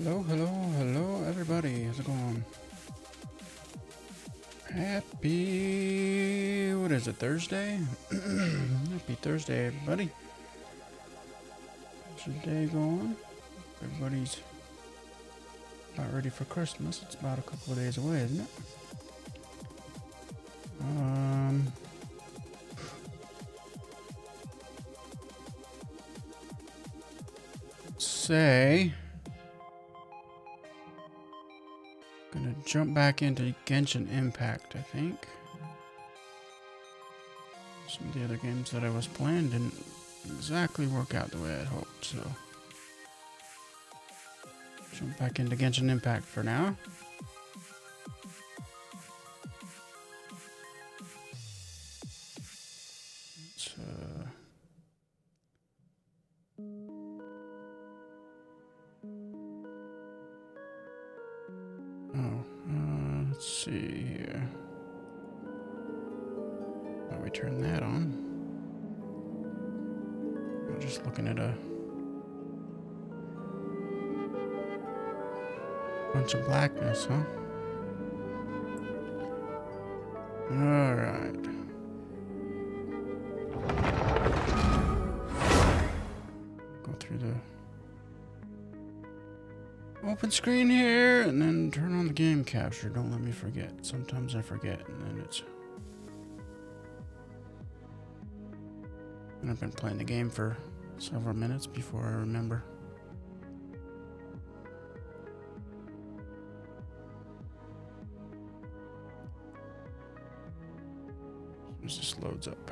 Hello, hello, hello, everybody. How's it going? Happy, what is it, Thursday? Happy Thursday, everybody. How's your day going? Everybody's about ready for Christmas. It's about a couple of days away, isn't it? Let's say... Gonna jump back into Genshin Impact, I think. Some of the other games that I was playing didn't exactly work out the way I'd hoped, so... Jump back into Genshin Impact for now. Let's see here. Why we turn that on? I'm just looking at a bunch of blackness, huh? All right. Go through the open screen here and then turn on the game capture. Don't let me forget. Sometimes I forget and then it's... And I've been playing the game for several minutes before I remember. As this loads up.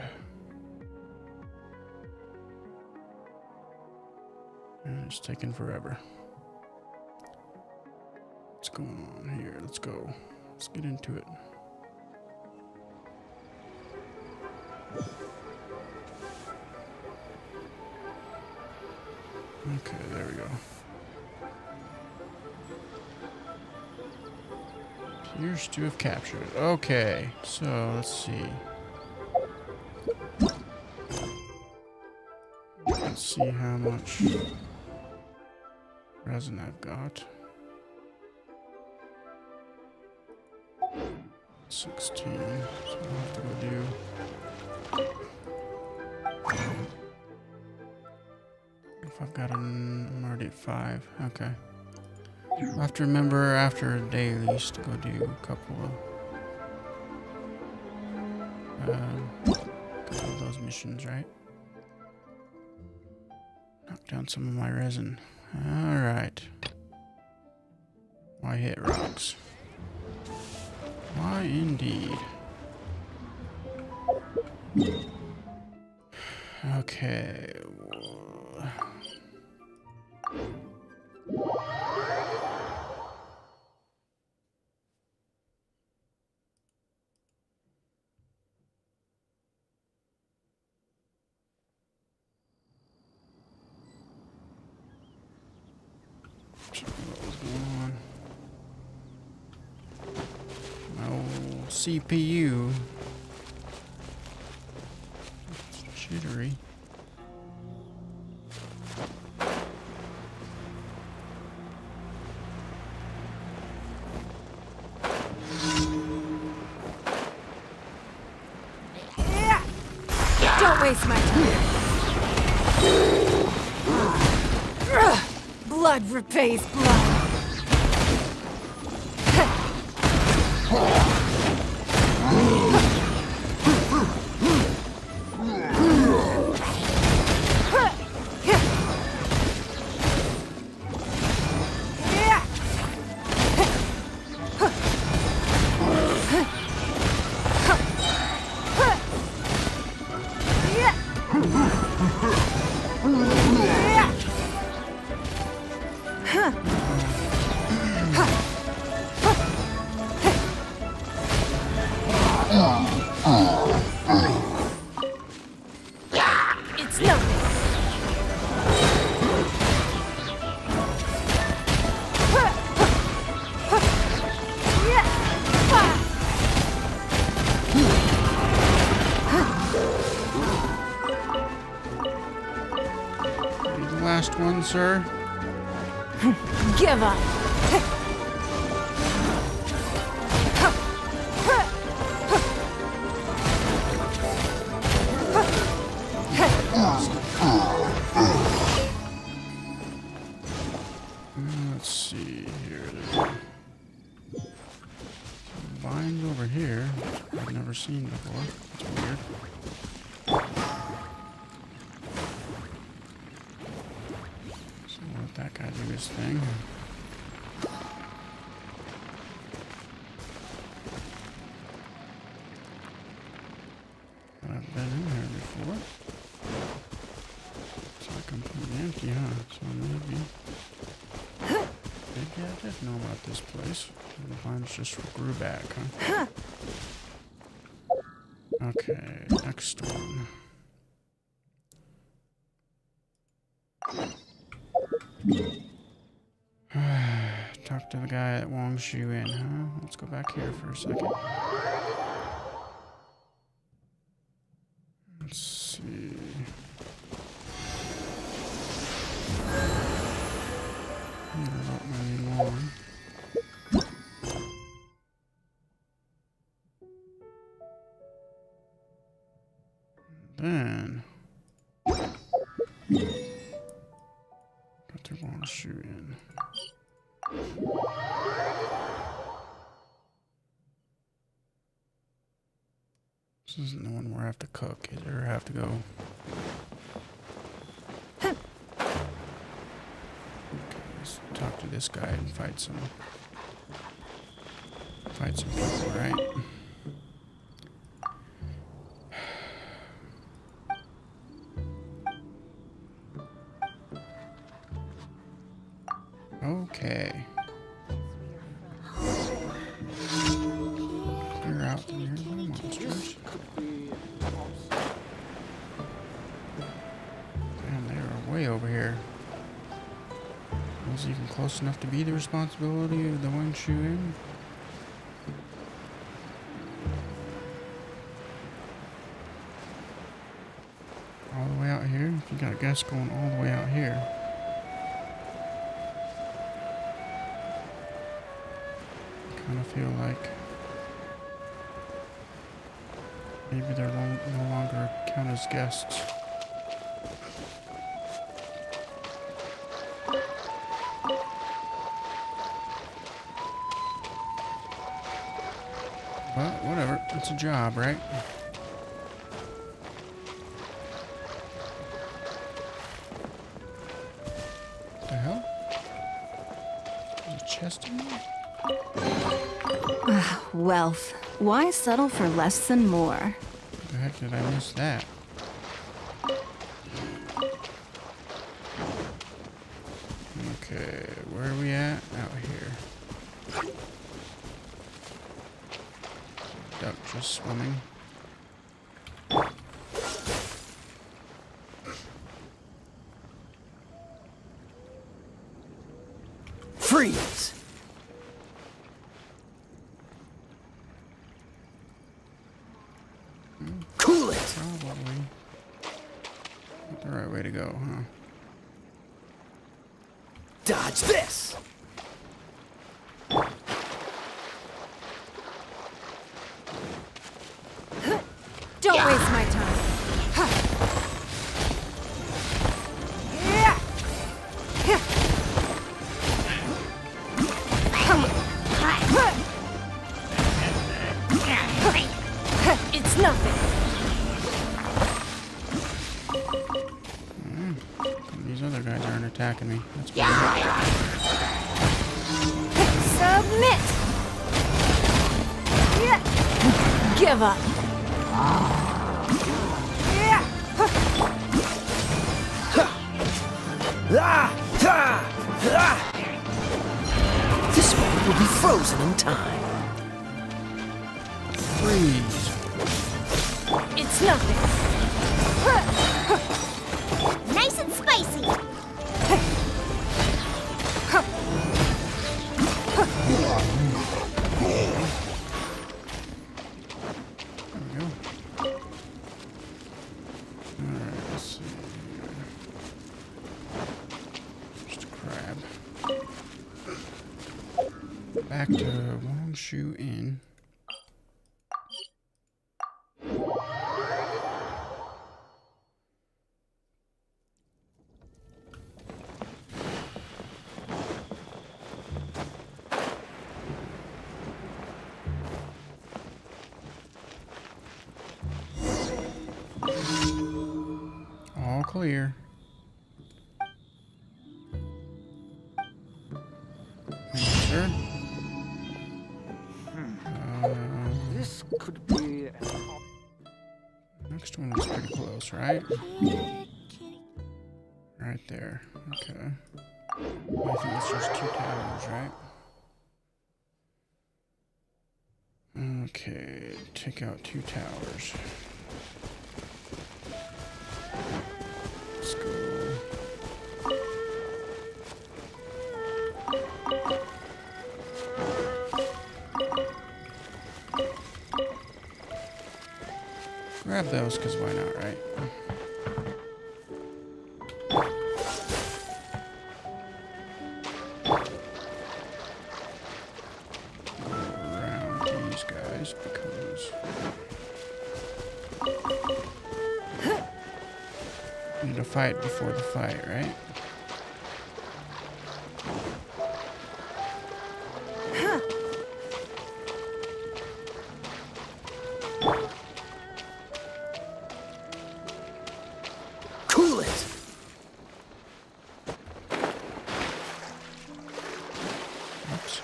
And it's taking forever. What's going on here? Let's go. Let's get into it. Okay, there we go. Appears to have captured it. Okay, so let's see. Let's see how much resin I've got. 16. So I'll have to go do If I've got I'm already at 5. Okay. I have to remember after a day at least to go do a couple of those missions, right? Knock down some of my resin. Alright. Why hit rocks? Why indeed? Okay. What was going on? My old CPU. It's jittery. Don't waste my time. Blood repays blood. It's nothing. The last one, sir. Give up. Let's see here. There's some vines over here I've never seen before. That's weird. So let that guy do his thing. I've been in here before. It's like completely empty, huh? So maybe. Maybe I did know about this place. The vines just grew back, huh? Okay, next one. Talk to the guy at Wangshu Inn, huh? Let's go back here for a second. Let's see. Not really long. Then got to Wangshu Inn. This isn't the one where I have to cook, either. I have to go. Okay, let's talk to this guy and fight some people, right? Okay. Clear out the nearby monsters. Damn, they are way over here. Was even close enough to be the responsibility of the Wangshu Inn? All the way out here? If you got guests going all the way out here. I feel like maybe they're no longer count as guests. Well, whatever. It's a job, right? What the hell? There's a chest in there? Wealth. Why settle for less than more? What the heck did I miss that? Okay, where are we at? Out here. Duck just swimming. Freeze! Cool it! Probably not the right way to go, huh? Dodge this! Don't waste my time. It's nothing. These other guys aren't attacking me. That's weird. Submit. Give up. This one will be frozen in time. Freeze. It's nothing. Nice and spicy. There we go. Alright, let's see. Just a crab. Back to Wongshu Inn. All clear. Thank you, sir. This could be... Next one was pretty close, right? Right there. Okay. I think it's just 2 towers, right? Okay, take out 2 towers. Let's go. Grab those, because why not, right? Around these guys, because we need to fight before the fight, right? Cool it! Oops.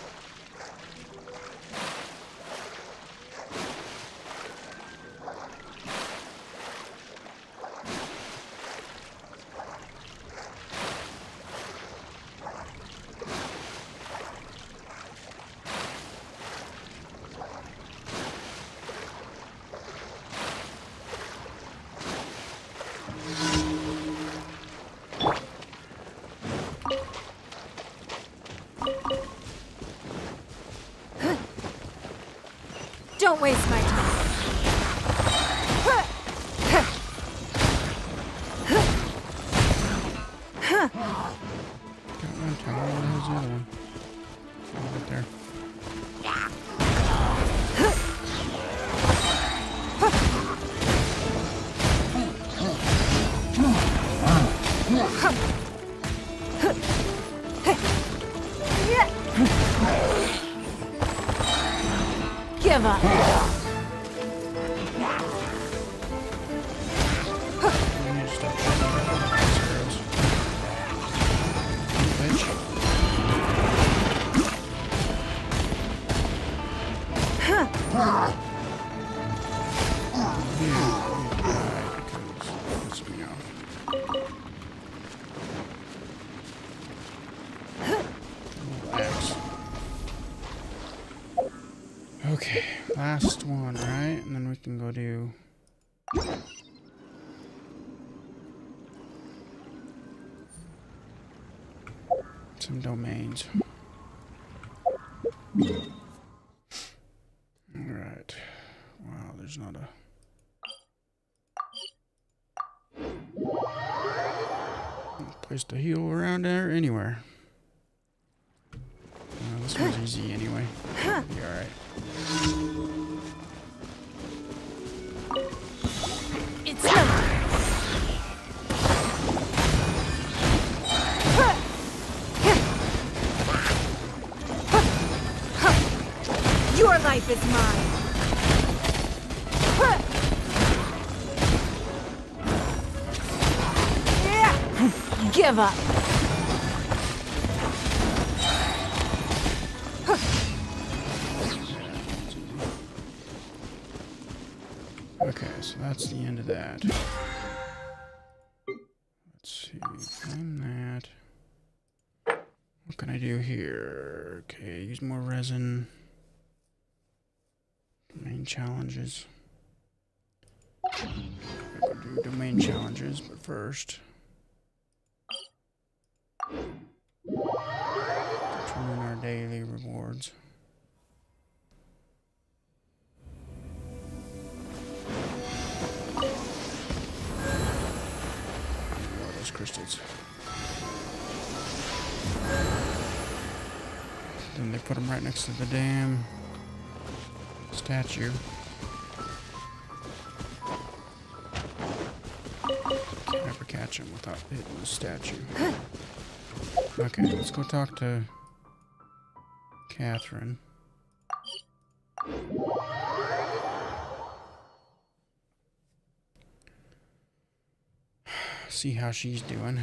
Don't waste my time. Got one tower, where's the other one? Oh, right there. Give up. You need to stop shooting those arrows. Bitch. You die because it pisses me off. X. Okay, last one, right? And then we can go do some domains. Alright. Wow, there's not a place to heal around there anywhere. This one's easy anyway. Be alright. It's not. Your life is mine. Give up. Okay, so that's the end of that. Let's see, and that. What can I do here? Okay, use more resin. Domain challenges. I could do domain challenges, but first. Turn in our daily rewards. Those crystals. Then they put them right next to the damn statue. Can't ever catch him without hitting the statue. Okay, let's go talk to Catherine. See how she's doing.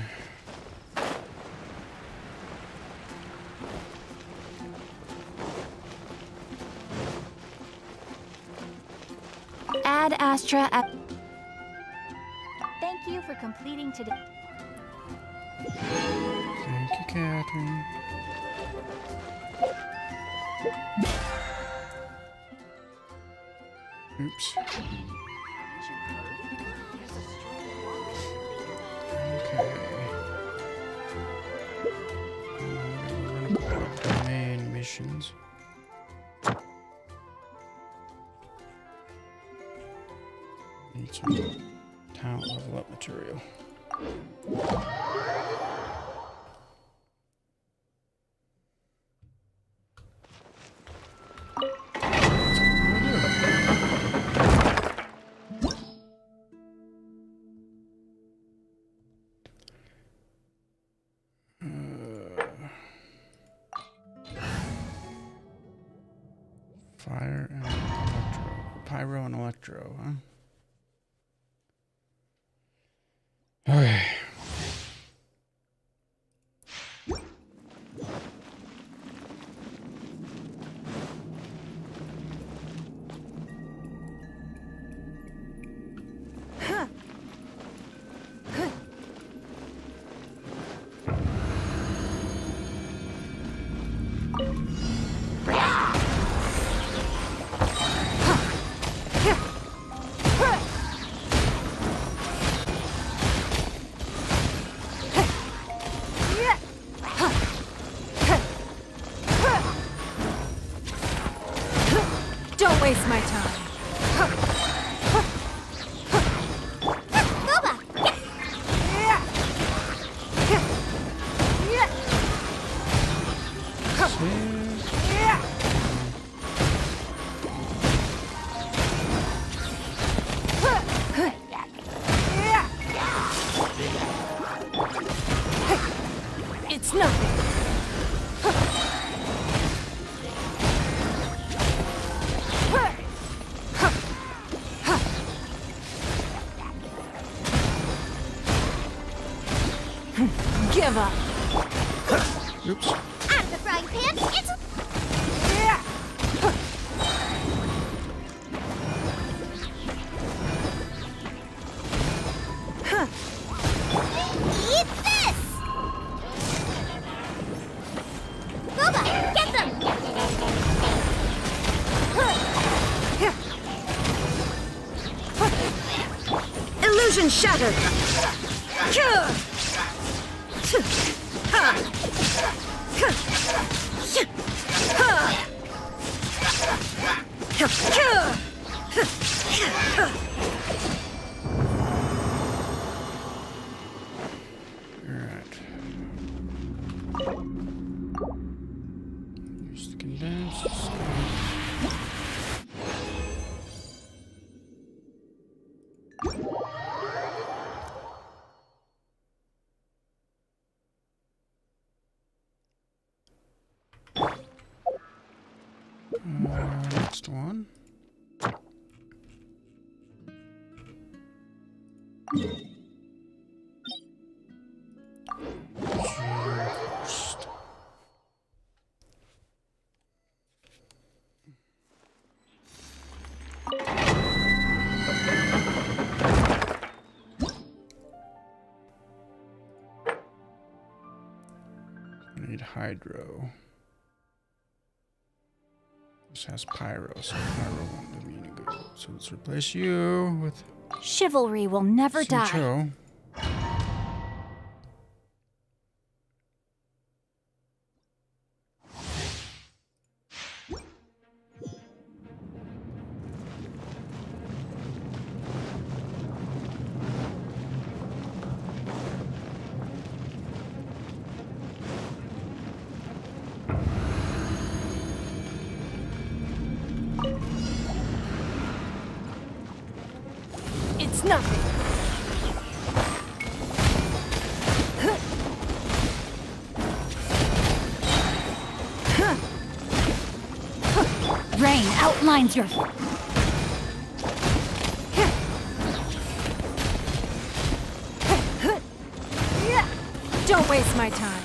Ad Astra. Thank you for completing today. Thank you, Catherine. Oops. Okay. We're gonna pull up the main missions. Need some talent level up material. Fire and electro. Pyro and electro, huh? Okay. Don't waste my time. It's nothing. Give up. Oops. Out of the frying pan, it's... Eat this! Boba, get them! Illusion shattered. Alright. Use the condense. Next one. First. I need hydro. This has pyro, so pyro won't do me any good. So let's replace you with Chivalry will never die. Sincho. It's nothing. Rain outlines your... Don't waste my time.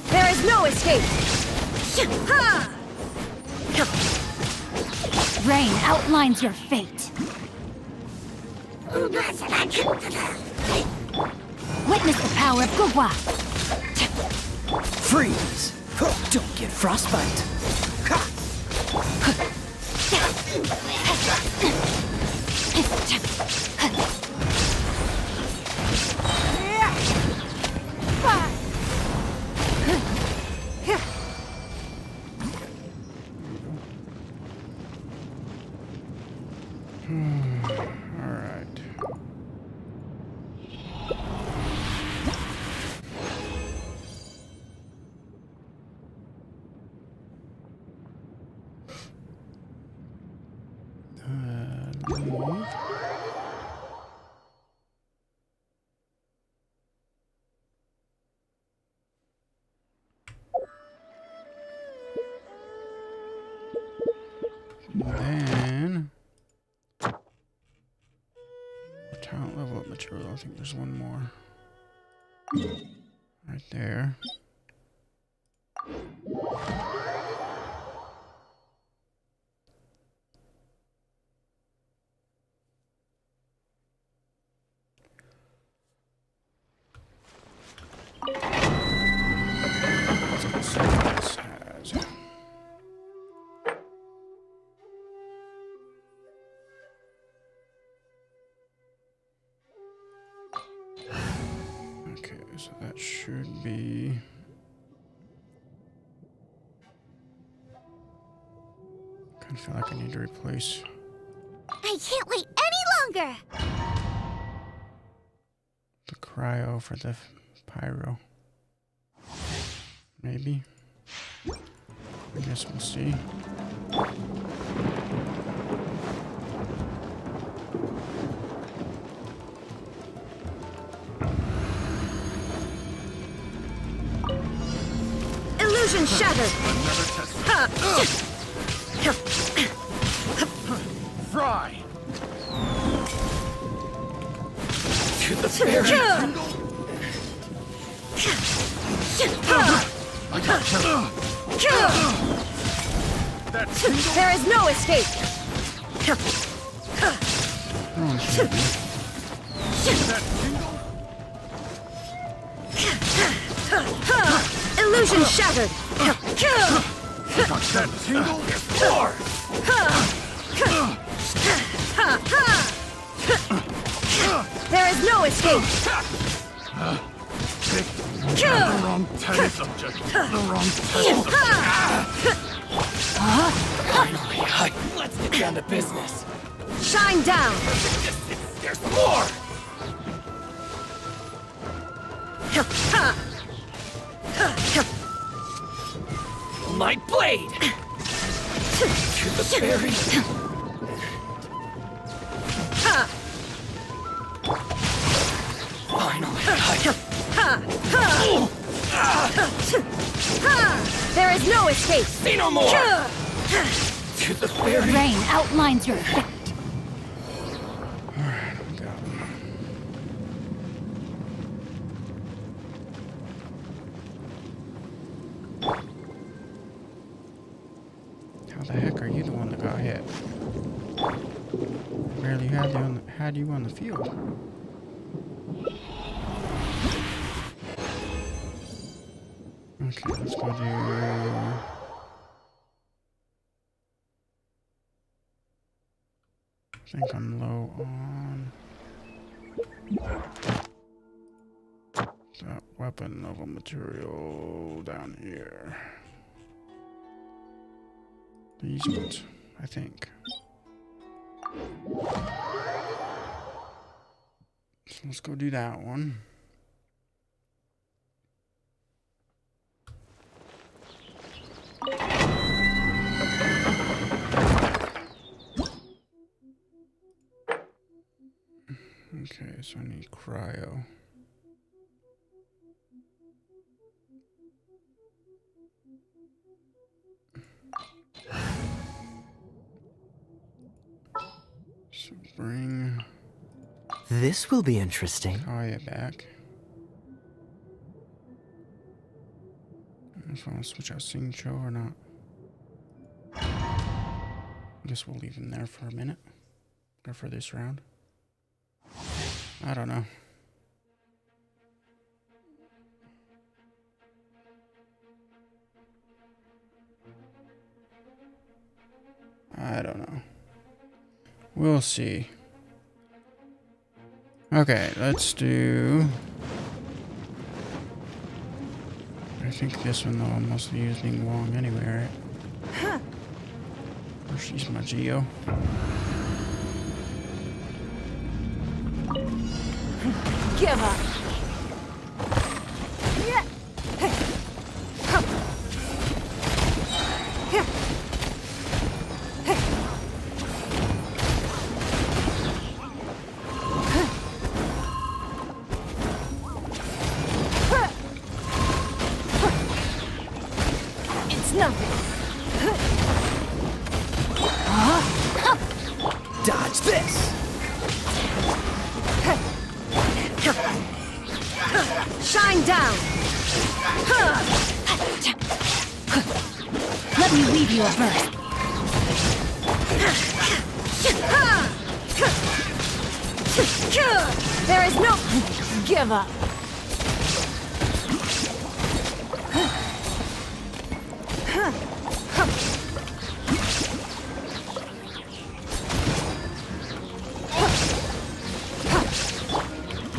There is no escape. Rain outlines your fate. Witness the power of Gugwa. Freeze! Don't get frostbite. All right. Leave. Then talent level up material. I think there's one more right there. Let's go see what this has. Okay, so that should be... I feel like I need to replace I can't wait any longer. the cryo for the pyro. Maybe. I guess we'll see. Illusion shattered! Fry! To the very tingle! I got that tingle! There is no escape! Oh, shit. That tingle! Illusion shattered! Got that tingle! More! There is no escape! The wrong test subject. The wrong test subject. Let's get down to business. Shine down! There's more! My blade! To the very... Finally, There is no escape! say no more! To the very... Rain outlines your fate. Alright, we got him. How the heck are you the one that got hit? Barely had you on the field. Okay, let's go do... I think I'm low on that weapon level material down here. These ones, I think. So let's go do that one. Okay, so I need cryo. So bring This will be interesting. Kaya back. If I want to switch out Singcho or not. I guess we'll leave him there for a minute. Or for this round. I don't know. I don't know. We'll see. Okay, let's do... I think this one though, I'm mostly using Wong anyway, right? Or she's my Geo. Give up! It's nothing! Dodge this! Shine down! Let me weave you a verse. There is no... Give up!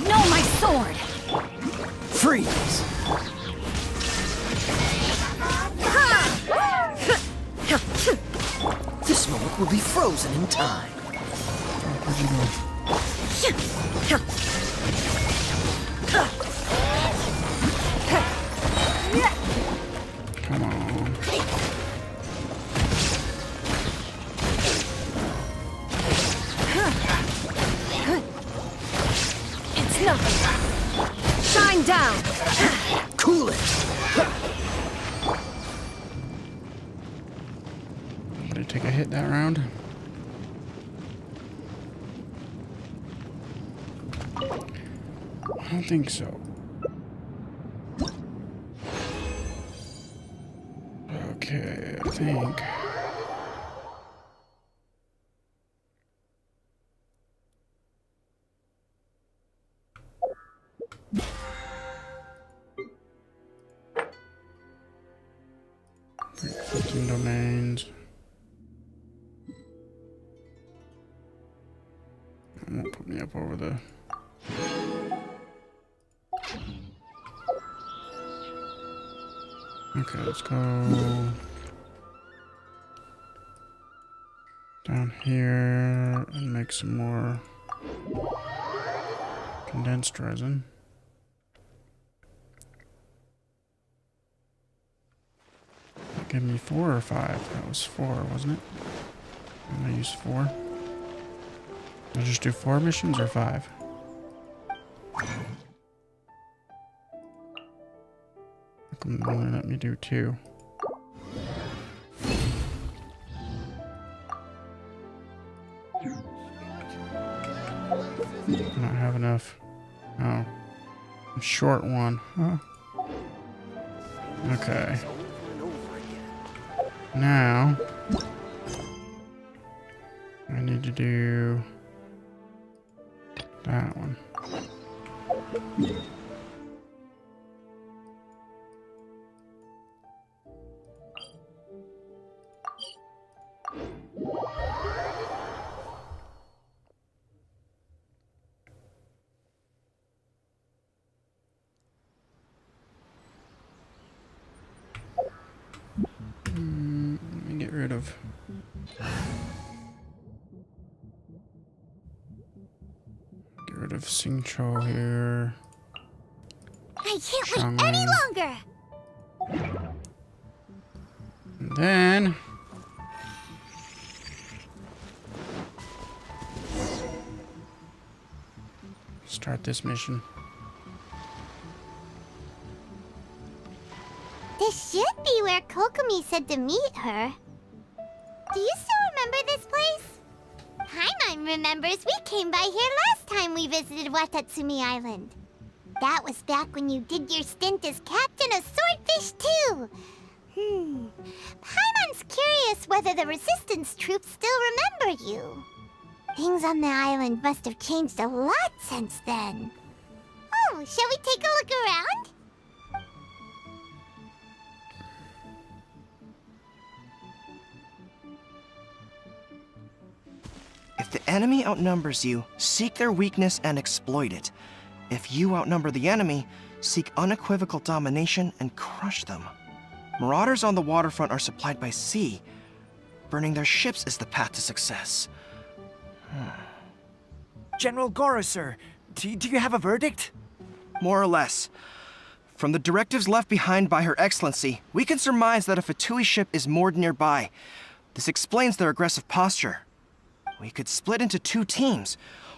No, my sword! Freeze! This moment will be frozen in time. Where'd you go? Come on. It's nothing! Shine down! Cool it! round? I don't think so. Okay, I think. Clicking domains. It won't put me up over the. Okay, let's go down here and make some more condensed resin. Give me 4 or 5. That was 4, wasn't it? I'm gonna use 4. I'll just do 4 missions or 5. Only let me do 2. I don't have enough. Oh. I'm short 1. Huh. Okay. Now, I need to do that one. Let me get rid of. Get rid of Singcho here. I can't wait any longer! And then start this mission. This should be where Kokomi said to meet her. Do you still remember this place? Paimon remembers we came by here last time we visited Watatsumi Island. That was back when you did your stint as captain of Swordfish too. Paimon's curious whether the resistance troops still remember you. Things on the island must have changed a lot since then. Oh, shall we take a look around? If the enemy outnumbers you, seek their weakness and exploit it. If you outnumber the enemy, seek unequivocal domination and crush them. Marauders on the waterfront are supplied by sea. Burning their ships is the path to success. General Goro, sir, do you have a verdict? More or less. From the directives left behind by Her Excellency, we can surmise that a Fatui ship is moored nearby. This explains their aggressive posture. We could split into 2 teams,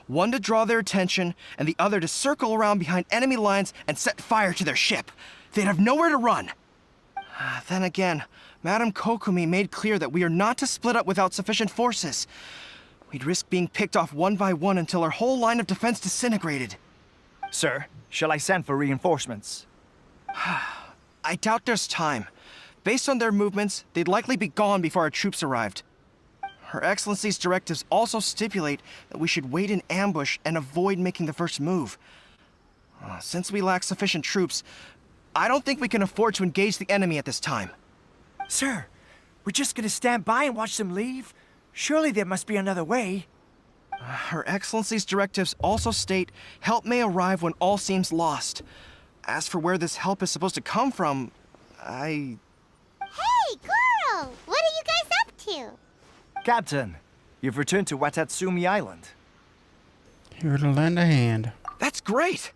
one to draw their attention and the other to circle around behind enemy lines and set fire to their ship. They'd have nowhere to run. Then again, Madame Kokomi made clear that we are not to split up without sufficient forces. We'd risk being picked off one by one until our whole line of defense disintegrated. Sir, shall I send for reinforcements? I doubt there's time. Based on their movements, they'd likely be gone before our troops arrived. Her Excellency's directives also stipulate that we should wait in ambush and avoid making the first move. Since we lack sufficient troops, I don't think we can afford to engage the enemy at this time. Sir, we're just gonna stand by and watch them leave? Surely there must be another way. Her Excellency's directives also state help may arrive when all seems lost. As for where this help is supposed to come from, Hey, Goro! What are you guys up to? Captain, you've returned to Watatsumi Island. Here to lend a hand. That's great!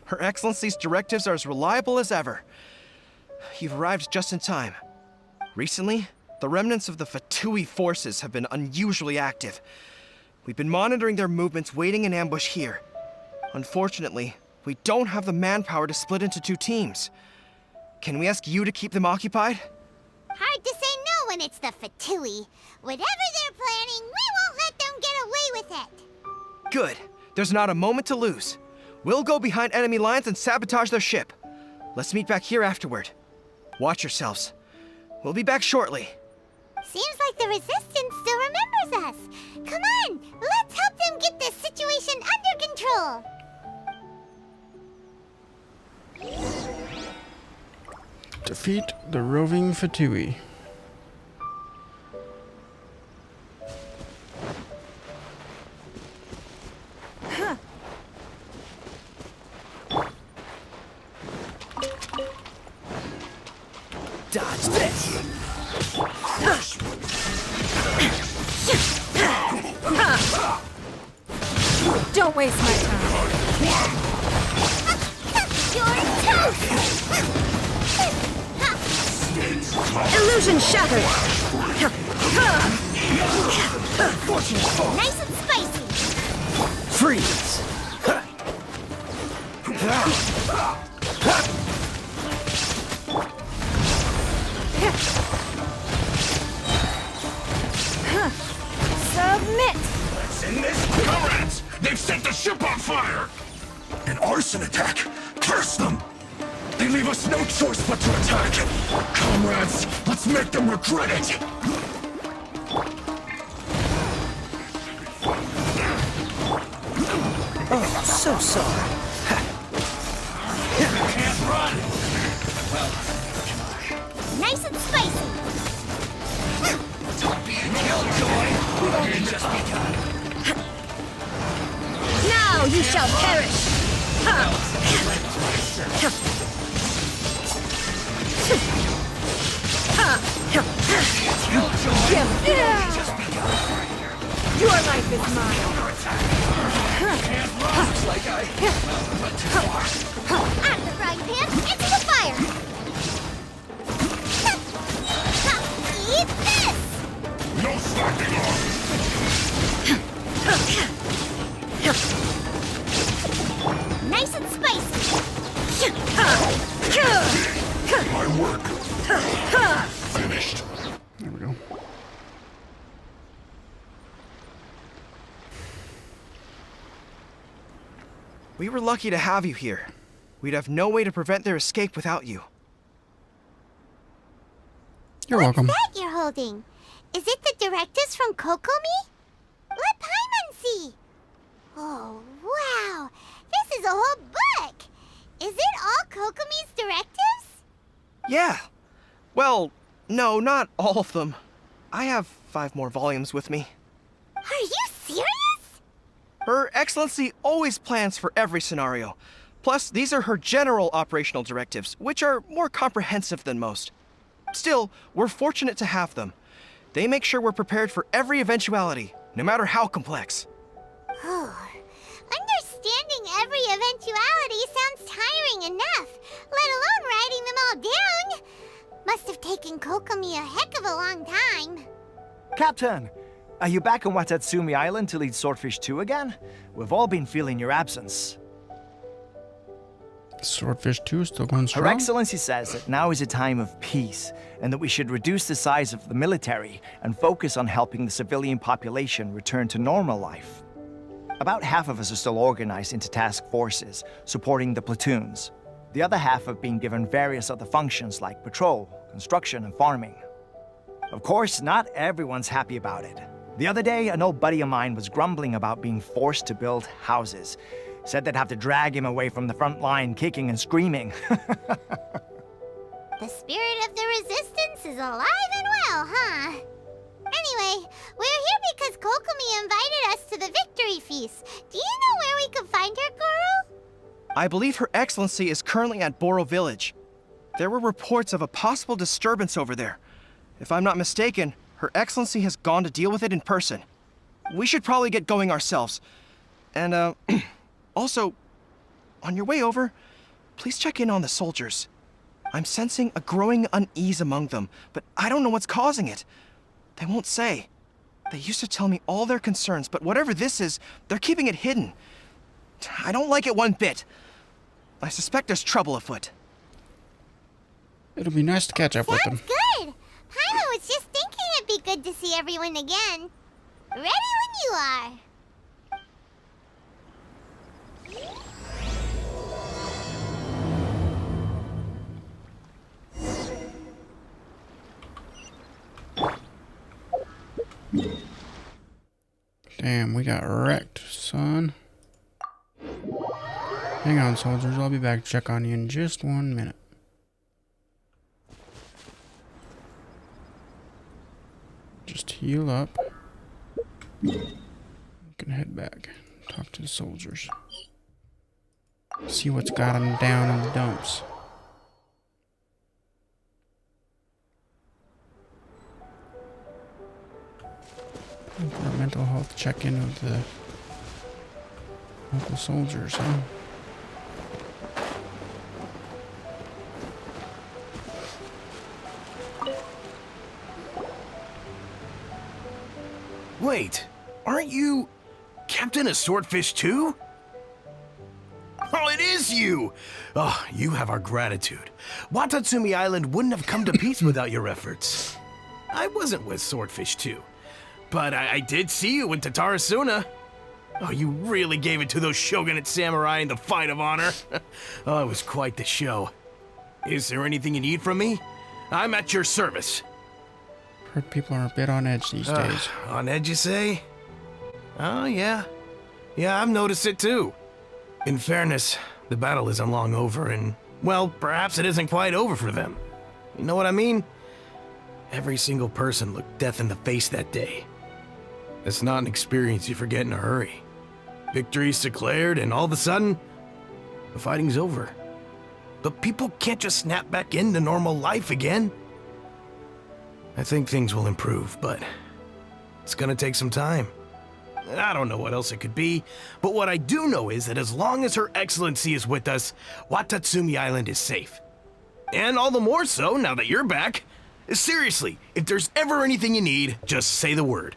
Her Excellency's directives are as reliable as ever. You've arrived just in time. Recently, the remnants of the Fatui forces have been unusually active. We've been monitoring their movements, waiting in ambush here. Unfortunately, we don't have the manpower to split into 2 teams. Can we ask you to keep them occupied? Hard to say no when it's the Fatui. Whatever they're planning, we won't let them get away with it. Good. There's not a moment to lose. We'll go behind enemy lines and sabotage their ship. Let's meet back here afterward. Watch yourselves. We'll be back shortly. Seems like the Resistance still remembers us. Come on, let's help them get this situation under control. Defeat the roving Fatui. Dodge this! Don't waste my time. You're toast! Illusion shattered. Nice and spicy. Freeze! Submit. In this, comrades! They've set the ship on fire! An arson attack! Curse them! They leave us no choice but to attack! Comrades, let's make them regret it! Oh, so sorry. Can't run! Nice and spicy. Don't be a killjoy! We've only just begun. Now you shall perish. Your life is mine. Looks like I went too far. Out of the frying pan, into the fire. Eat this. No slacking off! Nice and spicy. My work finished. There we go. We were lucky to have you here. We'd have no way to prevent their escape without you. You're welcome. What's that you're holding? Is it the directives from Kokomi? Let Paimon see. Oh, wow. This is a whole book. Is it all Kokomi's directives? Yeah. Well, no, not all of them. I have 5 more volumes with me. Are you serious? Her Excellency always plans for every scenario. Plus, these are her general operational directives, which are more comprehensive than most. Still, we're fortunate to have them. They make sure we're prepared for every eventuality, no matter how complex. Oh, understanding every eventuality sounds tiring enough, let alone writing them all down. Must have taken Kokomi a heck of a long time. Captain, are you back on Watatsumi Island to lead Swordfish 2 again? We've all been feeling your absence. Swordfish 2 still going Her strong. Excellency says that now is a time of peace, and that we should reduce the size of the military and focus on helping the civilian population return to normal life. About half of us are still organized into task forces, supporting the platoons. The other half have been given various other functions like patrol, construction, and farming. Of course, not everyone's happy about it. The other day, an old buddy of mine was grumbling about being forced to build houses. Said they'd have to drag him away from the front line, kicking and screaming. The spirit of the Resistance is alive and well, huh? Anyway, we're here because Kokomi invited us to the Victory Feast. Do you know where we can find her, Guru? I believe Her Excellency is currently at Boro Village. There were reports of a possible disturbance over there. If I'm not mistaken, Her Excellency has gone to deal with it in person. We should probably get going ourselves. And, also, on your way over, please check in on the soldiers. I'm sensing a growing unease among them, but I don't know what's causing it. They won't say. They used to tell me all their concerns, but whatever this is, they're keeping it hidden. I don't like it one bit. I suspect there's trouble afoot. It'll be nice to catch up with them. Sounds good. Paimon was just thinking good to see everyone again. Ready when you are. Damn, we got wrecked, son. Hang on, soldiers. I'll be back to check on you in just 1 minute. Just heal up. We can head back. Talk to the soldiers. See what's got them down in the dumps. For a mental health check-in with the local soldiers, huh? Wait, aren't you Captain of Swordfish too? Oh, it is you! Oh, you have our gratitude. Watatsumi Island wouldn't have come to peace without your efforts. I wasn't with Swordfish too, but I did see you in Tatarasuna. Oh, you really gave it to those shogunate samurai in the fight of honor. Oh, it was quite the show. Is there anything you need from me? I'm at your service. Heard people are a bit on edge these days. On edge, you say? Oh, yeah. Yeah, I've noticed it too. In fairness, the battle isn't long over, and, well, perhaps it isn't quite over for them. You know what I mean? Every single person looked death in the face that day. It's not an experience you forget in a hurry. Victory's declared, and all of a sudden, the fighting's over. But people can't just snap back into normal life again. I think things will improve, but it's gonna take some time. I don't know what else it could be, but what I do know is that as long as Her Excellency is with us, Watatsumi Island is safe. And all the more so now that you're back. Seriously, if there's ever anything you need, just say the word.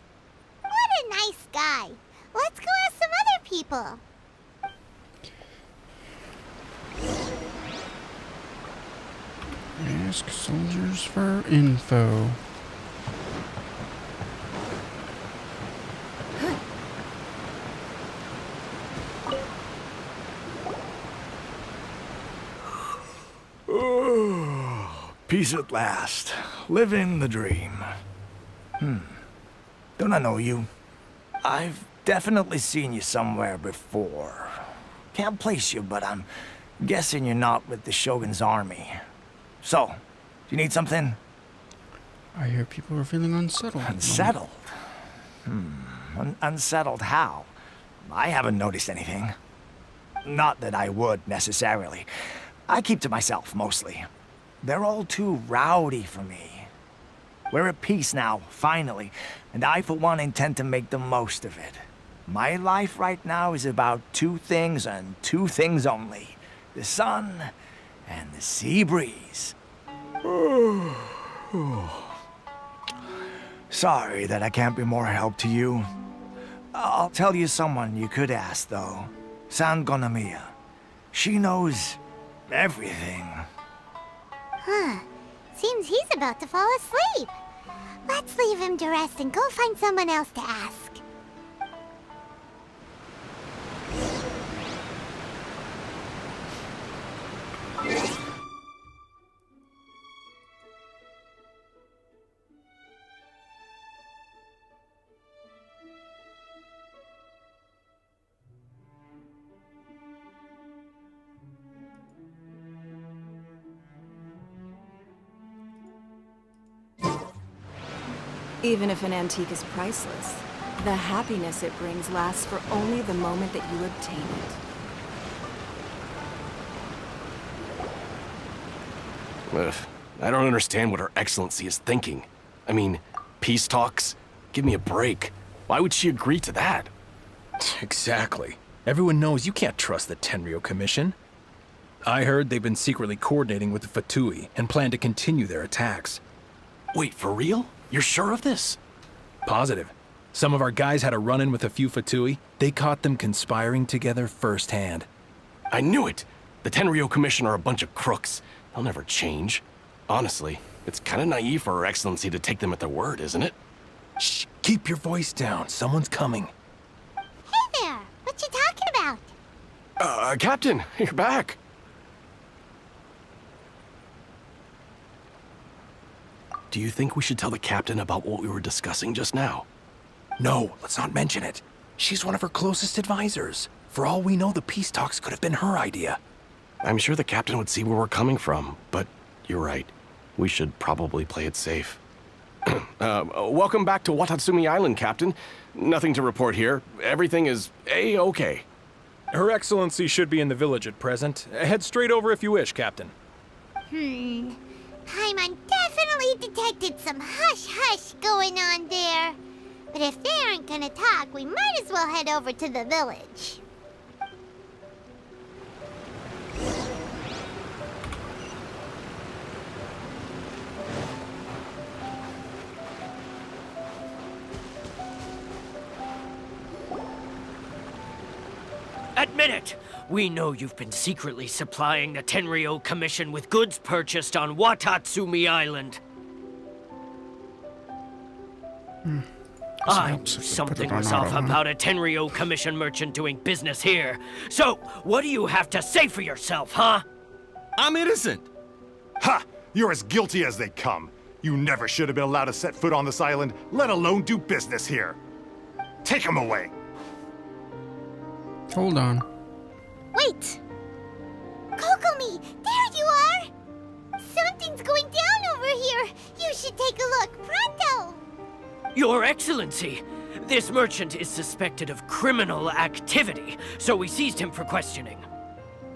What a nice guy. Let's go ask some other people. Ask soldiers for info. Peace at last. Living the dream. Don't I know you? I've definitely seen you somewhere before. Can't place you, but I'm guessing you're not with the Shogun's army. So, do you need something? I hear people are feeling unsettled. Unsettled? Unsettled how? I haven't noticed anything. Not that I would, necessarily. I keep to myself, mostly. They're all too rowdy for me. We're at peace now, finally, and I, for one, intend to make the most of it. My life right now is about two things and two things only. The sun and the sea breeze. Sorry that I can't be more help to you. I'll tell you someone you could ask, though. Sangonomiya. She knows everything. Huh. Seems he's about to fall asleep. Let's leave him to rest and go find someone else to ask. Even if an antique is priceless, the happiness it brings lasts for only the moment that you obtain it. Ugh, I don't understand what Her Excellency is thinking. I mean, peace talks? Give me a break. Why would she agree to that? Exactly. Everyone knows you can't trust the Tenryo Commission. I heard they've been secretly coordinating with the Fatui and plan to continue their attacks. Wait, for real? You're sure of this? Positive. Some of our guys had a run-in with a few Fatui. They caught them conspiring together firsthand. I knew it! The Tenryo Commission are a bunch of crooks. They'll never change. Honestly, it's kind of naive for Her Excellency to take them at their word, isn't it? Shh, keep your voice down. Someone's coming. Hey there! What you talking about? Captain, you're back. Do you think we should tell the captain about what we were discussing just now? No, let's not mention it. She's one of her closest advisors. For all we know, the peace talks could have been her idea. I'm sure the captain would see where we're coming from, but you're right. We should probably play it safe. Welcome back to Watatsumi Island, Captain. Nothing to report here. Everything is A-okay. Her Excellency should be in the village at present. Head straight over if you wish, Captain. Paimon definitely detected some hush-hush going on there. But if they aren't gonna talk, we might as well head over to the village. Admit it! We know you've been secretly supplying the Tenryou Commission with goods purchased on Watatsumi Island. I knew something was off about a Tenryou Commission merchant doing business here. So, what do you have to say for yourself, huh? I'm innocent! Ha! You're as guilty as they come. You never should have been allowed to set foot on this island, let alone do business here. Take him away! Hold on. Wait! Kokomi, there you are! Something's going down over here! You should take a look, pronto! Your Excellency, this merchant is suspected of criminal activity, so we seized him for questioning.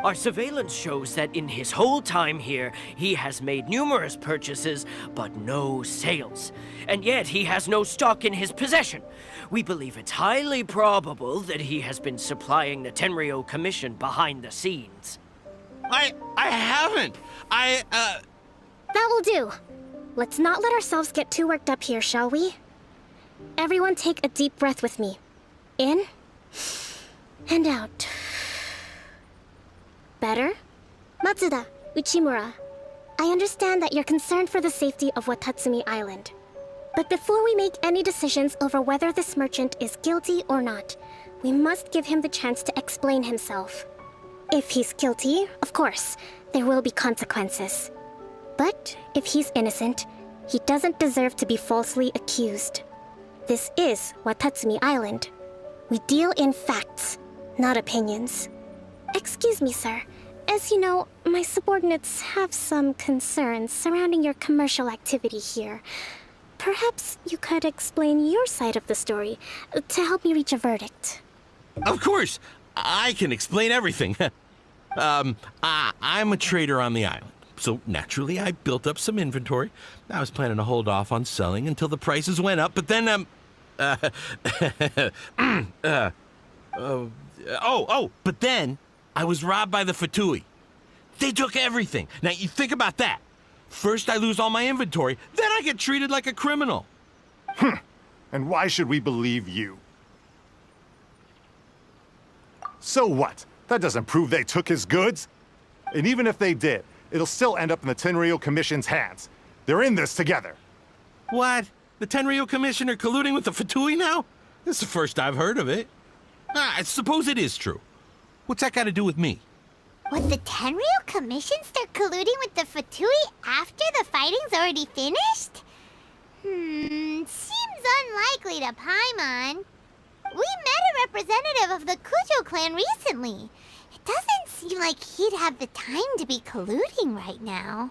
Our surveillance shows that in his whole time here, he has made numerous purchases, but no sales. And yet he has no stock in his possession. We believe it's highly probable that he has been supplying the Tenryou Commission behind the scenes. I haven't! That will do. Let's not let ourselves get too worked up here, shall we? Everyone take a deep breath with me. In and out. Better? Matsuda, Uchimura, I understand that you're concerned for the safety of Watatsumi Island. But before we make any decisions over whether this merchant is guilty or not, we must give him the chance to explain himself. If he's guilty, of course, there will be consequences. But if he's innocent, he doesn't deserve to be falsely accused. This is Watatsumi Island. We deal in facts, not opinions. Excuse me, sir. As you know, my subordinates have some concerns surrounding your commercial activity here. Perhaps you could explain your side of the story to help me reach a verdict. Of course! I can explain everything. I'm a trader on the island, so naturally I built up some inventory. I was planning to hold off on selling until the prices went up, but then, but then I was robbed by the Fatui. They took everything. Now, you think about that. First I lose all my inventory, then I get treated like a criminal. And why should we believe you? So what? That doesn't prove they took his goods. And even if they did, it'll still end up in the Tenryou Commission's hands. They're in this together. What? The Tenryou Commission are colluding with the Fatui now? This is the first I've heard of it. I suppose it is true. What's that got to do with me? Would the Tenryou Commission start colluding with the Fatui after the fighting's already finished? Seems unlikely to Paimon. We met a representative of the Kujo clan recently. It doesn't seem like he'd have the time to be colluding right now.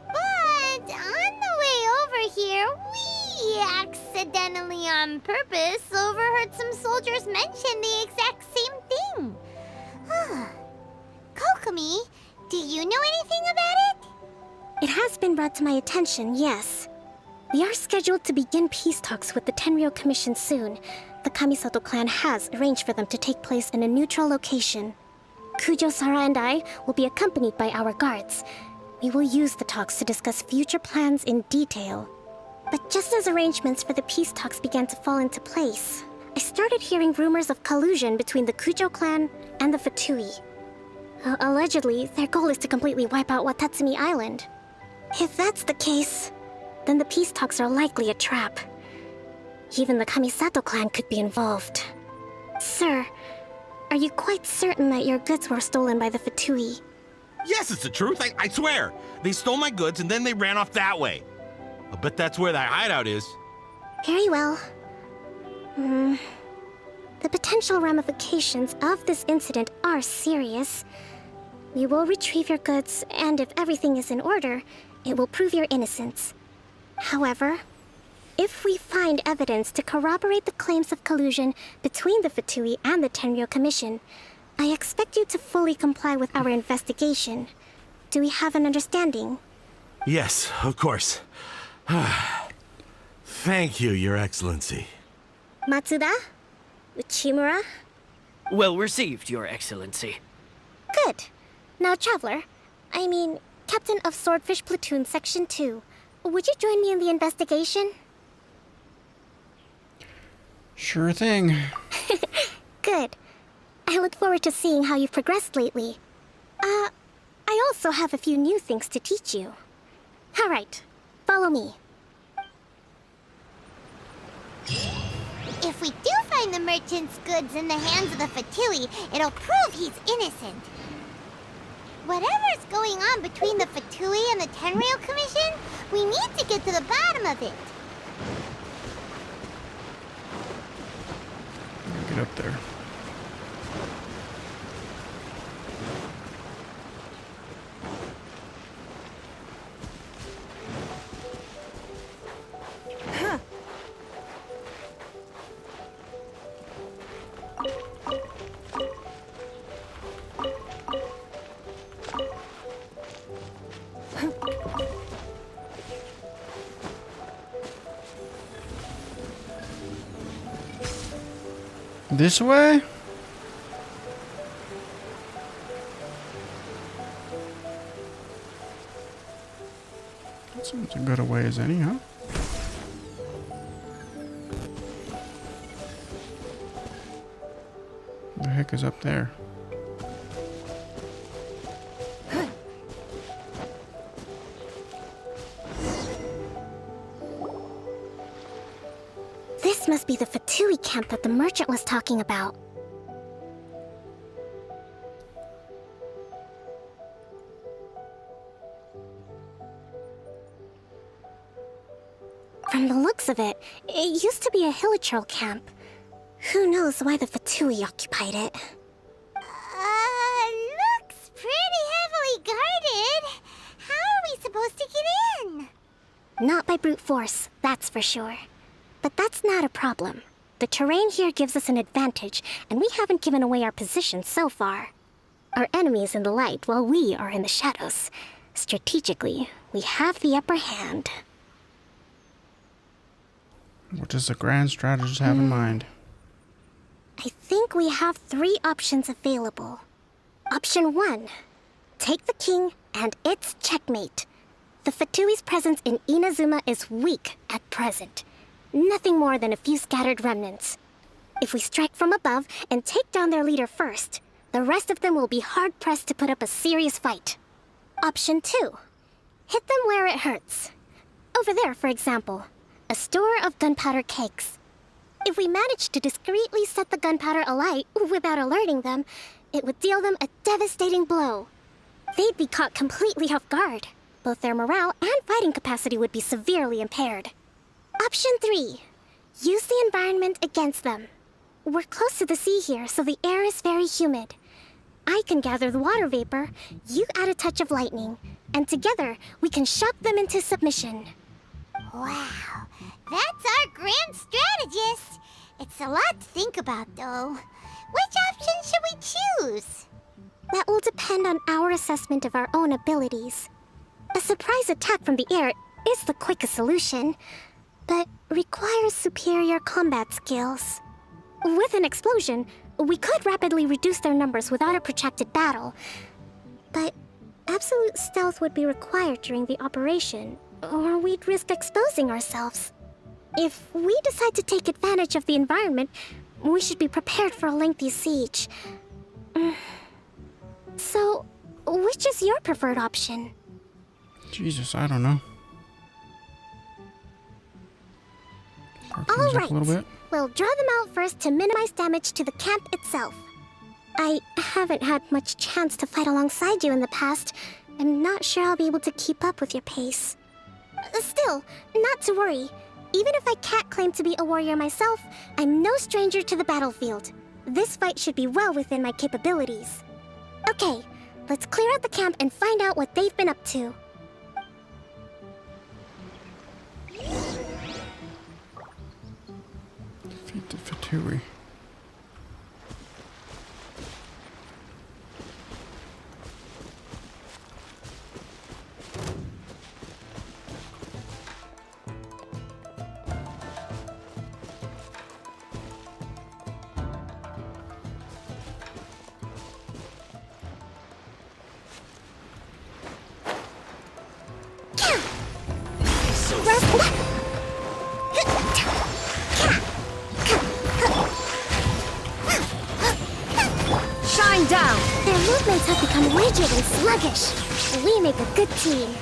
But on the way over here, we accidentally on purpose overheard some soldiers mention the exact same thing. Kokomi, do you know anything about it? It has been brought to my attention, yes. We are scheduled to begin peace talks with the Tenryou Commission soon. The Kamisato clan has arranged for them to take place in a neutral location. Kujo-Sara and I will be accompanied by our guards. We will use the talks to discuss future plans in detail. But just as arrangements for the peace talks began to fall into place, I started hearing rumors of collusion between the Kujo clan and the Fatui. Allegedly, their goal is to completely wipe out Watatsumi Island. If that's the case, then the peace talks are likely a trap. Even the Kamisato clan could be involved. Sir, are you quite certain that your goods were stolen by the Fatui? Yes, it's the truth. I swear. They stole my goods and then they ran off that way. I bet that's where that hideout is. Very well. The potential ramifications of this incident are serious. We will retrieve your goods, and if everything is in order, it will prove your innocence. However, if we find evidence to corroborate the claims of collusion between the Fatui and the Tenryo Commission, I expect you to fully comply with our investigation. Do we have an understanding? Yes, of course. Thank you, Your Excellency. Matsuda? Uchimura? Well received, Your Excellency. Good. Now, Traveler, Captain of Swordfish Platoon Section 2, would you join me in the investigation? Sure thing. Good. I look forward to seeing how you've progressed lately. I also have a few new things to teach you. All right, follow me. If we do find the merchant's goods in the hands of the Fatui, it'll prove he's innocent. Whatever's going on between the Fatui and the Tenryo Commission, we need to get to the bottom of it. Get up there. This way? That seems as good a way as any, huh? The heck is up there? This must be the Fatui camp that the merchant was talking about. From the looks of it, it used to be a Hilichurl camp. Who knows why the Fatui occupied it? Looks pretty heavily guarded. How are we supposed to get in? Not by brute force, that's for sure. But that's not a problem. The terrain here gives us an advantage, and we haven't given away our position so far. Our enemy is in the light, while we are in the shadows. Strategically, we have the upper hand. What does the grand strategist have in mind? I think we have 3 options available. Option 1. Take the king, and it's checkmate. The Fatui's presence in Inazuma is weak at present. Nothing more than a few scattered remnants. If we strike from above and take down their leader first, the rest of them will be hard-pressed to put up a serious fight. Option 2. Hit them where it hurts. Over there, for example, a store of gunpowder kegs. If we manage to discreetly set the gunpowder alight without alerting them, it would deal them a devastating blow. They'd be caught completely off guard. Both their morale and fighting capacity would be severely impaired. Option 3. Use the environment against them. We're close to the sea here, so the air is very humid. I can gather the water vapor, you add a touch of lightning, and together we can shock them into submission. Wow, that's our grand strategist. It's a lot to think about, though. Which option should we choose? That will depend on our assessment of our own abilities. A surprise attack from the air is the quickest solution, but requires superior combat skills. With an explosion, we could rapidly reduce their numbers without a protracted battle. But absolute stealth would be required during the operation, or we'd risk exposing ourselves. If we decide to take advantage of the environment, we should be prepared for a lengthy siege. So, which is your preferred option? Jesus, I don't know. Things up a little bit. We'll draw them out first to minimize damage to the camp itself. I haven't had much chance to fight alongside you in the past. I'm not sure I'll be able to keep up with your pace. Still, not to worry. Even if I can't claim to be a warrior myself, I'm no stranger to the battlefield. This fight should be well within my capabilities. Okay, let's clear out the camp and find out what they've been up to. Defeat the Fatui. Shine down! Their movements have become rigid and sluggish. We make a good team.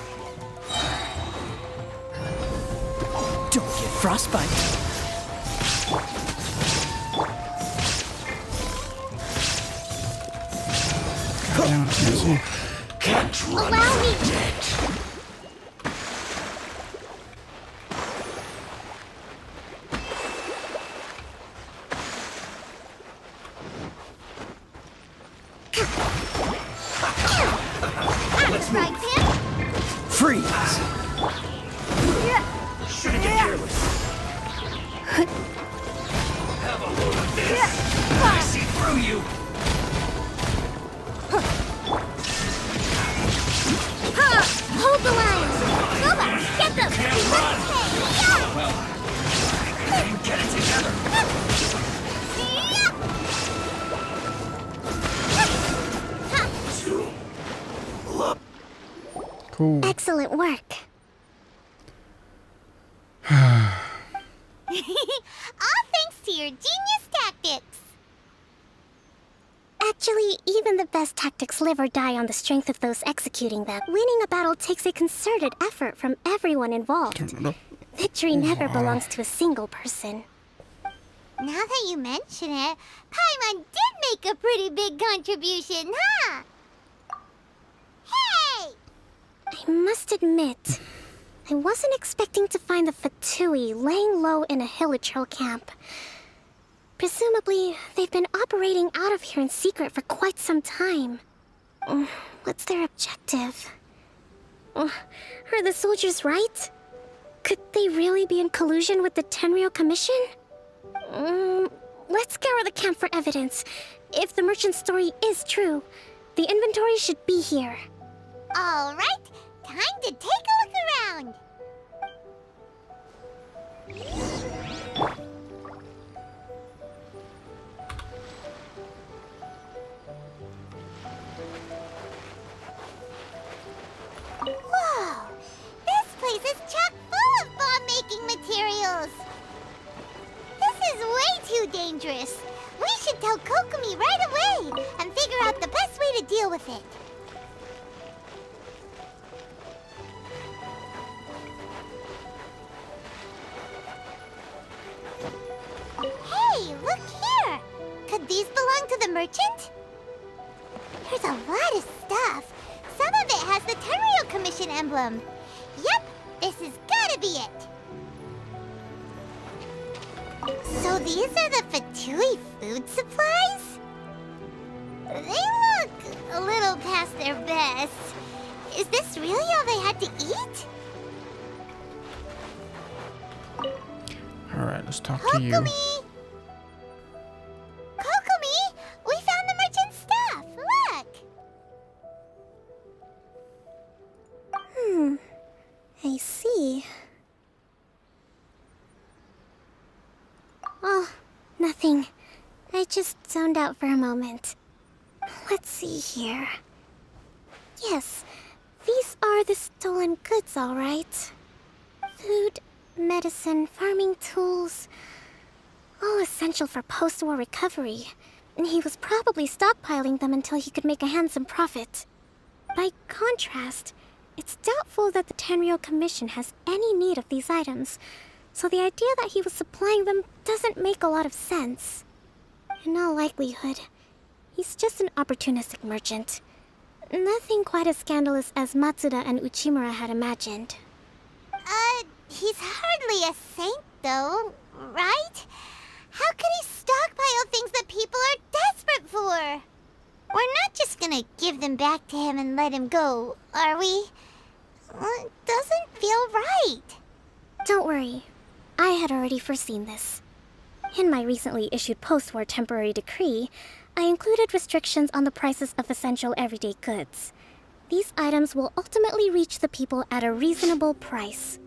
Don't get frostbite. Down, easy. Allow me! Let's move. Freeze! Shouldn't get careless. Have a load of this. I see through you. Hold the line! Nova, get them! Can't run. Well, I can get it together. Cool. Excellent work. All thanks to your genius tactics. Actually, even the best tactics live or die on the strength of those executing them. Winning a battle takes a concerted effort from everyone involved. Turn it up. Victory never belongs to a single person. Now that you mention it, Paimon did make a pretty big contribution, huh? Hey! I must admit, I wasn't expecting to find the Fatui laying low in a Hilichurl camp. Presumably, they've been operating out of here in secret for quite some time. What's their objective? Are the soldiers right? Could they really be in collusion with the Tenryou Commission? Let's scour the camp for evidence. If the merchant's story is true, the inventory should be here. All right, time to take a look around. Whoa! This place is chock full of bomb-making materials! This is way too dangerous! We should tell Kokomi right away and figure out the best way to deal with it. Hey, look here! Could these belong to the merchant? There's a lot of stuff. Some of it has the Tenryou Commission emblem. Yep, this has gotta be it. So these are the Fatui food supplies? They look a little past their best. Is this really all they had to eat? Alright, let's talk to you. Kokomi! Kokomi! We found the merchant's stuff! Look! I see. Oh, nothing. I just zoned out for a moment. Let's see here. Yes, these are the stolen goods, all right. Food, medicine, farming tools. All essential for post-war recovery. And he was probably stockpiling them until he could make a handsome profit. By contrast, it's doubtful that the Tenryou Commission has any need of these items, so the idea that he was supplying them doesn't make a lot of sense. In all likelihood, he's just an opportunistic merchant. Nothing quite as scandalous as Matsuda and Uchimura had imagined. He's hardly a saint, though, right? How could he stockpile things that people are desperate for? We're not just gonna give them back to him and let him go, are we? It doesn't feel right. Don't worry. I had already foreseen this. In my recently issued post-war temporary decree, I included restrictions on the prices of essential everyday goods. These items will ultimately reach the people at a reasonable price.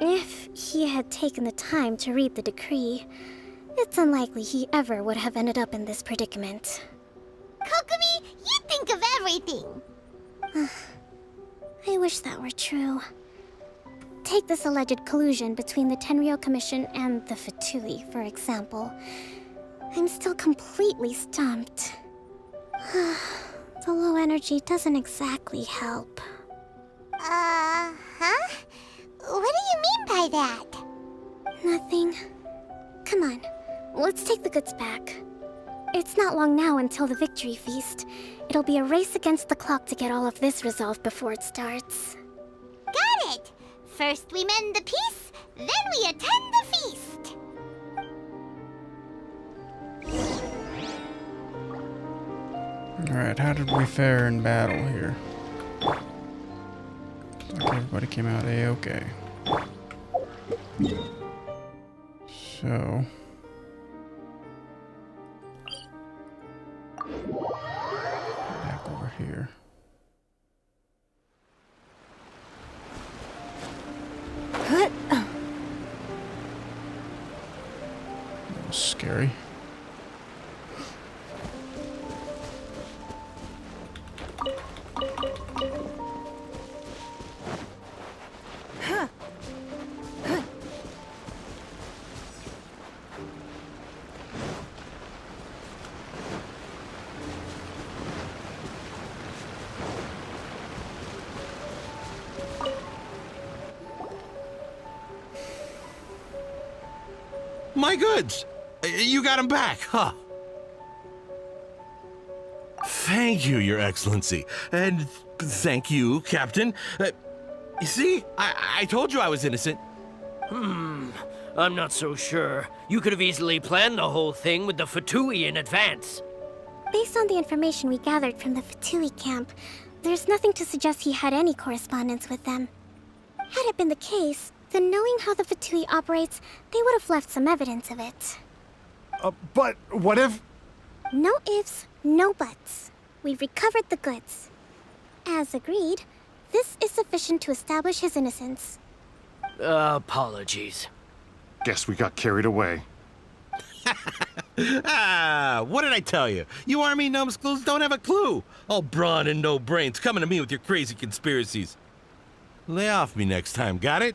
If he had taken the time to read the decree, it's unlikely he ever would have ended up in this predicament. Kokomi, you think of everything! I wish that were true. Take this alleged collusion between the Tenryou Commission and the Fatui, for example. I'm still completely stumped. The low energy doesn't exactly help. Huh? What do you mean by that? Nothing. Come on, let's take the goods back. It's not long now until the victory feast. It'll be a race against the clock to get all of this resolved before it starts. Got it! First we mend the peace, then we attend the feast! Alright, how did we fare in battle here? Looks like everybody came out A-okay. So... back over here. That was scary. My goods! You got them back, huh? Thank you, Your Excellency. And thank you, Captain. You see, I told you I was innocent. I'm not so sure. You could have easily planned the whole thing with the Fatui in advance. Based on the information we gathered from the Fatui camp, there's nothing to suggest he had any correspondence with them. Had it been the case, then knowing how the Fatui operates, they would have left some evidence of it. But what if... No ifs, no buts. We've recovered the goods. As agreed, this is sufficient to establish his innocence. Apologies. Guess we got carried away. What did I tell you? You army numbskulls don't have a clue. All brawn and no brains coming to me with your crazy conspiracies. Lay off me next time, got it?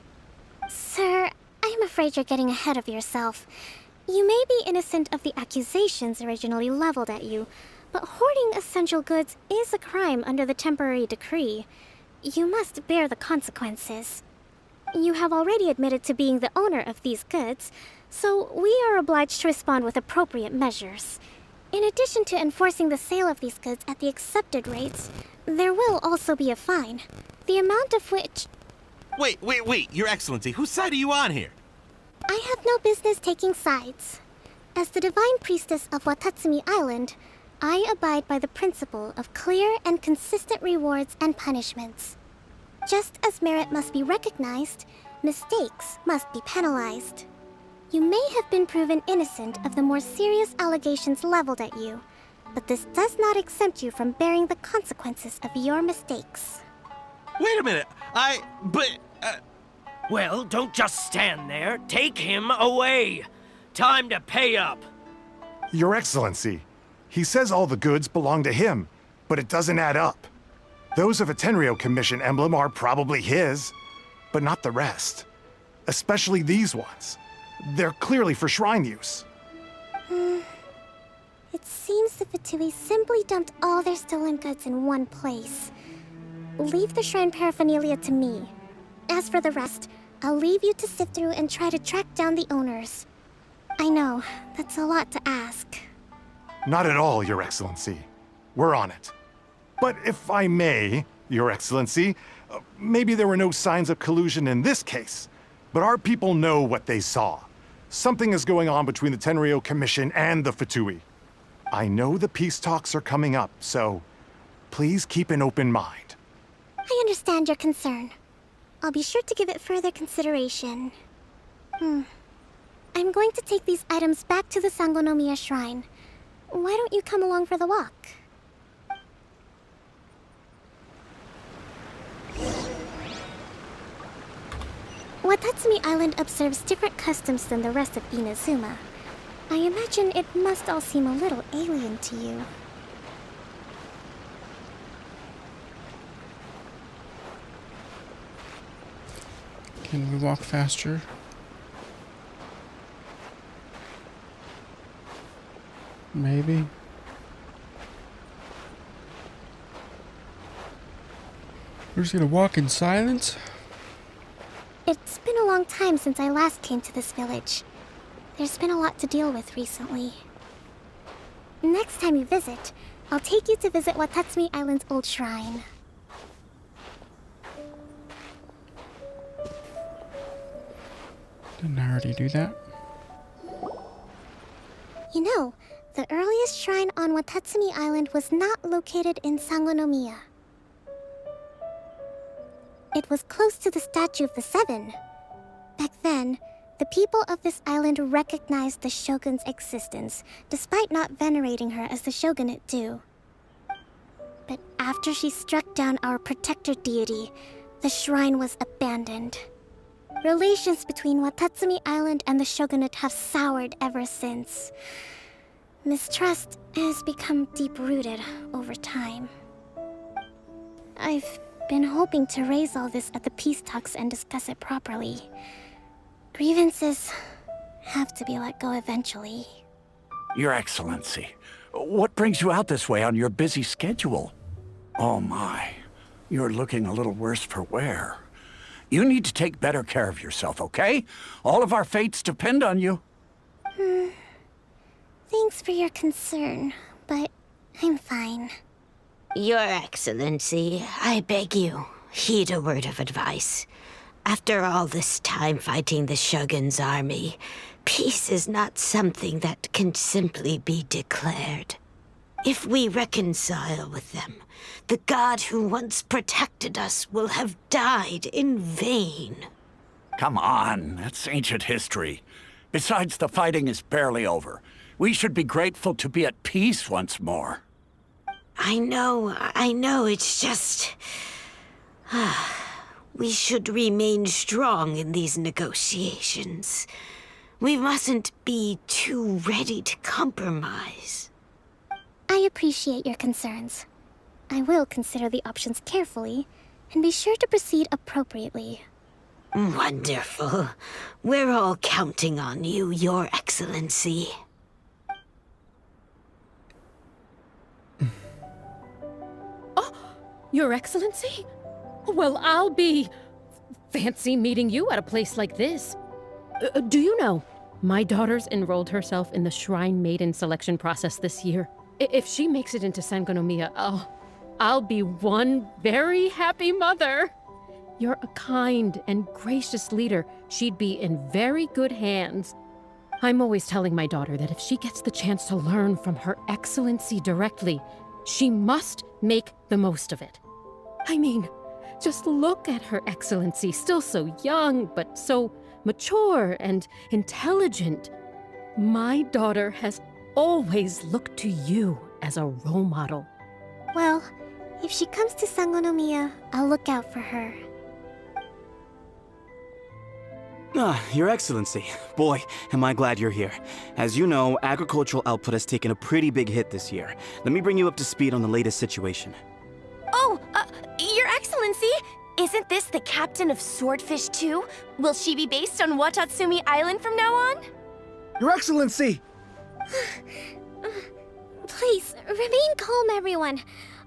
Sir, I'm afraid you're getting ahead of yourself. You may be innocent of the accusations originally leveled at you, but hoarding essential goods is a crime under the temporary decree. You must bear the consequences. You have already admitted to being the owner of these goods, so we are obliged to respond with appropriate measures. In addition to enforcing the sale of these goods at the accepted rates, there will also be a fine, the amount of which... Wait, Your Excellency, whose side are you on here? I have no business taking sides. As the Divine Priestess of Watatsumi Island, I abide by the principle of clear and consistent rewards and punishments. Just as merit must be recognized, mistakes must be penalized. You may have been proven innocent of the more serious allegations leveled at you, but this does not exempt you from bearing the consequences of your mistakes. Wait a minute, Well, don't just stand there. Take him away. Time to pay up. Your Excellency, he says all the goods belong to him, but it doesn't add up. Those of a Tenryou Commission emblem are probably his, but not the rest. Especially these ones. They're clearly for shrine use. It seems the Fatui simply dumped all their stolen goods in one place. Leave the shrine paraphernalia to me. As for the rest, I'll leave you to sift through and try to track down the owners. I know, that's a lot to ask. Not at all, Your Excellency. We're on it. But if I may, Your Excellency, maybe there were no signs of collusion in this case, but our people know what they saw. Something is going on between the Tenryou Commission and the Fatui. I know the peace talks are coming up, so please keep an open mind. I understand your concern. I'll be sure to give it further consideration. I'm going to take these items back to the Sangonomiya Shrine. Why don't you come along for the walk? Watatsumi Island observes different customs than the rest of Inazuma. I imagine it must all seem a little alien to you. Can we walk faster? Maybe. We're just gonna walk in silence? It's been a long time since I last came to this village. There's been a lot to deal with recently. Next time you visit, I'll take you to visit Watatsumi Island's old shrine. Didn't I already do that? You know, the earliest shrine on Watatsumi Island was not located in Sangonomiya. It was close to the Statue of the Seven. Back then, the people of this island recognized the shogun's existence, despite not venerating her as the shogunate do. But after she struck down our protector deity, the shrine was abandoned. Relations between Watatsumi Island and the shogunate have soured ever since. Mistrust has become deep-rooted over time. I've been hoping to raise all this at the peace talks and discuss it properly. Grievances have to be let go eventually. Your Excellency, what brings you out this way on your busy schedule? Oh my, you're looking a little worse for wear. You need to take better care of yourself, okay? All of our fates depend on you. Thanks for your concern, but I'm fine. Your Excellency, I beg you, heed a word of advice. After all this time fighting the Shogun's army, peace is not something that can simply be declared. If we reconcile with them, the god who once protected us will have died in vain. Come on, that's ancient history. Besides, the fighting is barely over. We should be grateful to be at peace once more. I know, it's just... We should remain strong in these negotiations. We mustn't be too ready to compromise. I appreciate your concerns. I will consider the options carefully, and be sure to proceed appropriately. Wonderful. We're all counting on you, Your Excellency. Your Excellency? Well, I'll be... fancy meeting you at a place like this. Do you know, my daughter's enrolled herself in the Shrine Maiden selection process this year. If she makes it into Sangonomiya, I'll be one very happy mother. You're a kind and gracious leader. She'd be in very good hands. I'm always telling my daughter that if she gets the chance to learn from Her Excellency directly, she must make the most of it. I mean, just look at Her Excellency, still so young, but so mature and intelligent. My daughter has always looked to you as a role model. Well, if she comes to Sangonomiya, I'll look out for her. Your Excellency. Boy, am I glad you're here. As you know, agricultural output has taken a pretty big hit this year. Let me bring you up to speed on the latest situation. Oh, Your Excellency! Isn't this the captain of Swordfish 2? Will she be based on Watatsumi Island from now on? Your Excellency! Please, remain calm, everyone.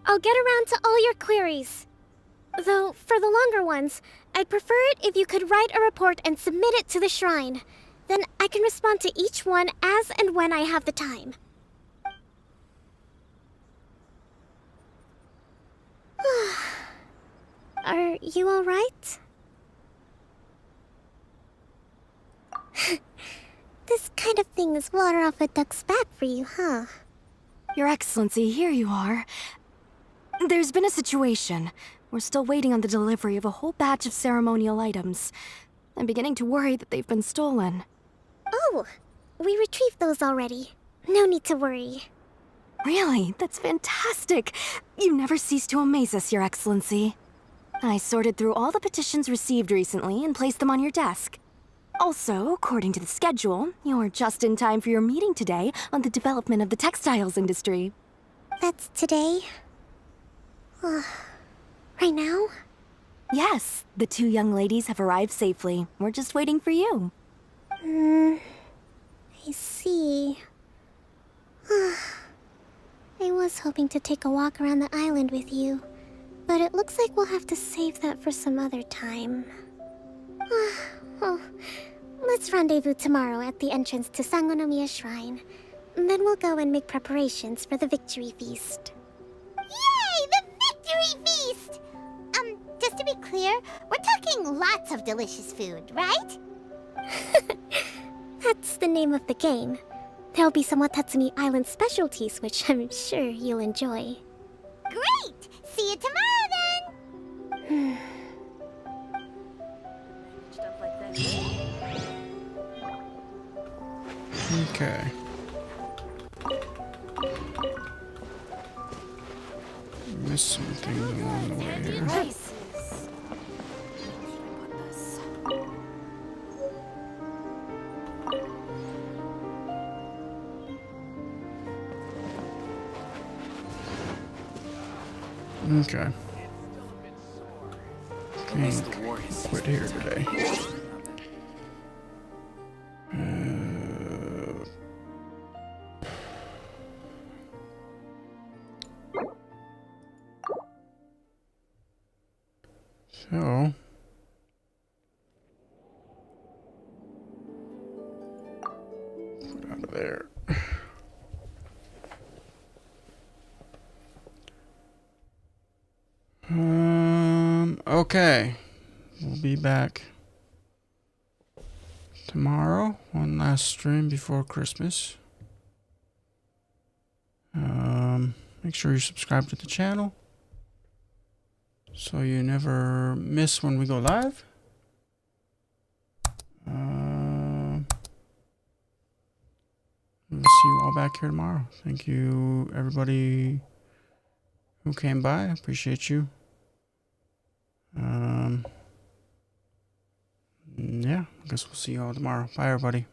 I'll get around to all your queries. Though, for the longer ones, I'd prefer it if you could write a report and submit it to the shrine. Then I can respond to each one as and when I have the time. Are you alright? This kind of thing is water off a duck's back for you, huh? Your Excellency, here you are. There's been a situation. We're still waiting on the delivery of a whole batch of ceremonial items. I'm beginning to worry that they've been stolen. Oh, we retrieved those already. No need to worry. Really? That's fantastic! You never cease to amaze us, Your Excellency. I sorted through all the petitions received recently and placed them on your desk. Also, according to the schedule, you're just in time for your meeting today on the development of the textiles industry. That's today? Right now? Yes, the 2 young ladies have arrived safely. We're just waiting for you. I see. I was hoping to take a walk around the island with you, but it looks like we'll have to save that for some other time. Well, let's rendezvous tomorrow at the entrance to Sangonomiya Shrine. Then we'll go and make preparations for the victory feast. Yay! The victory feast! Just to be clear, we're talking lots of delicious food, right? That's the name of the game. There'll be some Watatsumi Island specialties, which I'm sure you'll enjoy. Great! See you tomorrow then! Okay. Missed some things along the way here. Nice. Okay. Can't quit here today. So put out of there. Okay. We'll be back tomorrow. One last stream before Christmas. Make sure you subscribe to the channel so you never miss when we go live. We'll see you all back here tomorrow. Thank you, everybody who came by. I appreciate you. Yeah, I guess we'll see you all tomorrow. Bye, everybody.